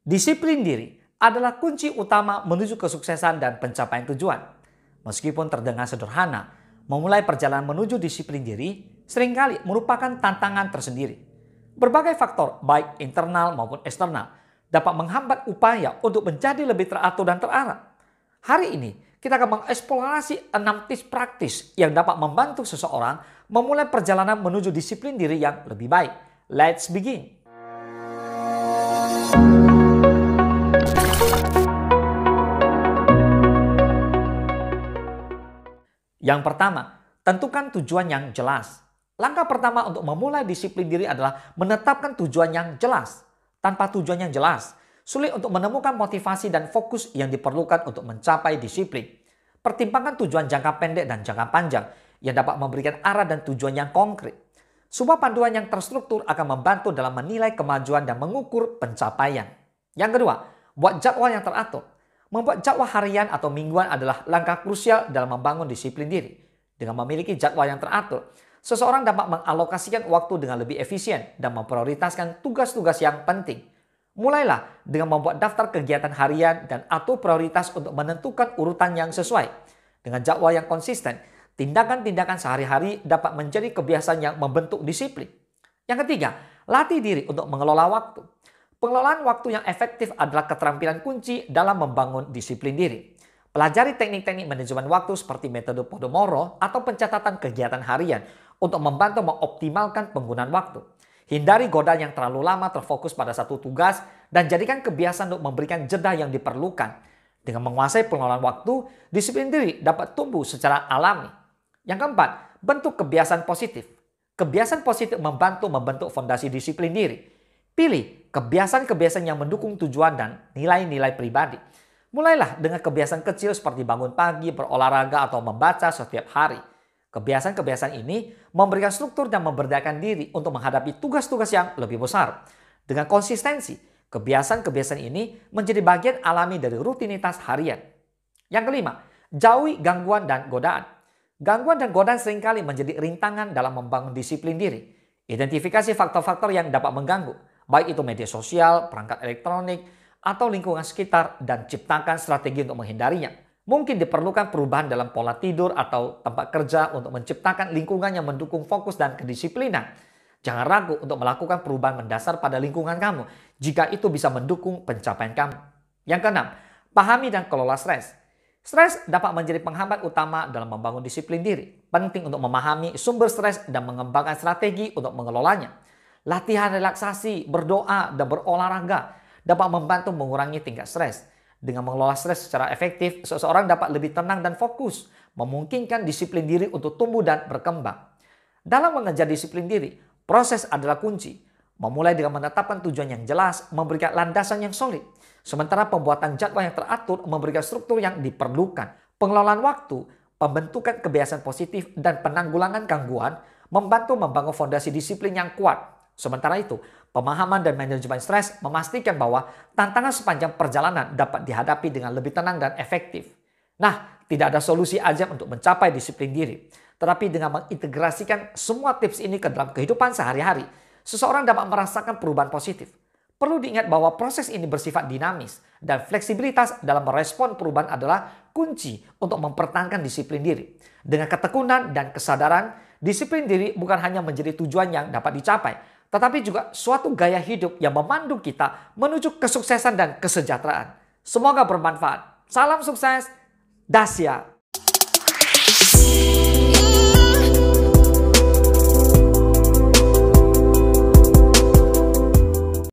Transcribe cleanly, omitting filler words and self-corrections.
Disiplin diri adalah kunci utama menuju kesuksesan dan pencapaian tujuan. Meskipun terdengar sederhana, memulai perjalanan menuju disiplin diri seringkali merupakan tantangan tersendiri. Berbagai faktor, baik internal maupun eksternal, dapat menghambat upaya untuk menjadi lebih teratur dan terarah. Hari ini, kita akan mengeksplorasi 6 tips praktis yang dapat membantu seseorang memulai perjalanan menuju disiplin diri yang lebih baik. Let's begin! Yang pertama, tentukan tujuan yang jelas. Langkah pertama untuk memulai disiplin diri adalah menetapkan tujuan yang jelas. Tanpa tujuan yang jelas, sulit untuk menemukan motivasi dan fokus yang diperlukan untuk mencapai disiplin. Pertimbangkan tujuan jangka pendek dan jangka panjang yang dapat memberikan arah dan tujuan yang konkret. Sebuah panduan yang terstruktur akan membantu dalam menilai kemajuan dan mengukur pencapaian. Yang kedua, buat jadwal yang teratur. Membuat jadwal harian atau mingguan adalah langkah krusial dalam membangun disiplin diri. Dengan memiliki jadwal yang teratur, seseorang dapat mengalokasikan waktu dengan lebih efisien dan memprioritaskan tugas-tugas yang penting. Mulailah dengan membuat daftar kegiatan harian dan atur prioritas untuk menentukan urutan yang sesuai. Dengan jadwal yang konsisten, tindakan-tindakan sehari-hari dapat menjadi kebiasaan yang membentuk disiplin. Yang ketiga, latih diri untuk mengelola waktu. Pengelolaan waktu yang efektif adalah keterampilan kunci dalam membangun disiplin diri. Pelajari teknik-teknik manajemen waktu seperti metode Pomodoro atau pencatatan kegiatan harian untuk membantu mengoptimalkan penggunaan waktu. Hindari godaan yang terlalu lama terfokus pada satu tugas dan jadikan kebiasaan untuk memberikan jeda yang diperlukan. Dengan menguasai pengelolaan waktu, disiplin diri dapat tumbuh secara alami. Yang keempat, bentuk kebiasaan positif. Kebiasaan positif membentuk fondasi disiplin diri. Pilih kebiasaan-kebiasaan yang mendukung tujuan dan nilai-nilai pribadi. Mulailah dengan kebiasaan kecil seperti bangun pagi, berolahraga, atau membaca setiap hari. Kebiasaan-kebiasaan ini memberikan struktur dan memberdayakan diri untuk menghadapi tugas-tugas yang lebih besar. Dengan konsistensi, kebiasaan-kebiasaan ini menjadi bagian alami dari rutinitas harian. Yang kelima, jauhi gangguan dan godaan. Gangguan dan godaan seringkali menjadi rintangan dalam membangun disiplin diri. Identifikasi faktor-faktor yang dapat mengganggu, baik itu media sosial, perangkat elektronik, atau lingkungan sekitar, dan ciptakan strategi untuk menghindarinya. Mungkin diperlukan perubahan dalam pola tidur atau tempat kerja untuk menciptakan lingkungan yang mendukung fokus dan kedisiplinan. Jangan ragu untuk melakukan perubahan mendasar pada lingkungan kamu jika itu bisa mendukung pencapaian kamu. Yang keenam, pahami dan kelola stres. Stres dapat menjadi penghambat utama dalam membangun disiplin diri. Penting untuk memahami sumber stres dan mengembangkan strategi untuk mengelolanya. Latihan relaksasi, berdoa, dan berolahraga dapat membantu mengurangi tingkat stres. Dengan mengelola stres secara efektif, seseorang dapat lebih tenang dan fokus, memungkinkan disiplin diri untuk tumbuh dan berkembang. Dalam mengejar disiplin diri, proses adalah kunci. Memulai dengan menetapkan tujuan yang jelas, memberikan landasan yang solid. Sementara pembuatan jadwal yang teratur memberikan struktur yang diperlukan. Pengelolaan waktu, pembentukan kebiasaan positif, dan penanggulangan gangguan membantu membangun fondasi disiplin yang kuat. Sementara itu, pemahaman dan manajemen stres memastikan bahwa tantangan sepanjang perjalanan dapat dihadapi dengan lebih tenang dan efektif. Nah, tidak ada solusi ajaib untuk mencapai disiplin diri. Tetapi dengan mengintegrasikan semua tips ini ke dalam kehidupan sehari-hari, seseorang dapat merasakan perubahan positif. Perlu diingat bahwa proses ini bersifat dinamis dan fleksibilitas dalam merespon perubahan adalah kunci untuk mempertahankan disiplin diri. Dengan ketekunan dan kesadaran, disiplin diri bukan hanya menjadi tujuan yang dapat dicapai, tetapi juga suatu gaya hidup yang memandu kita menuju kesuksesan dan kesejahteraan. Semoga bermanfaat. Salam sukses, Dasya.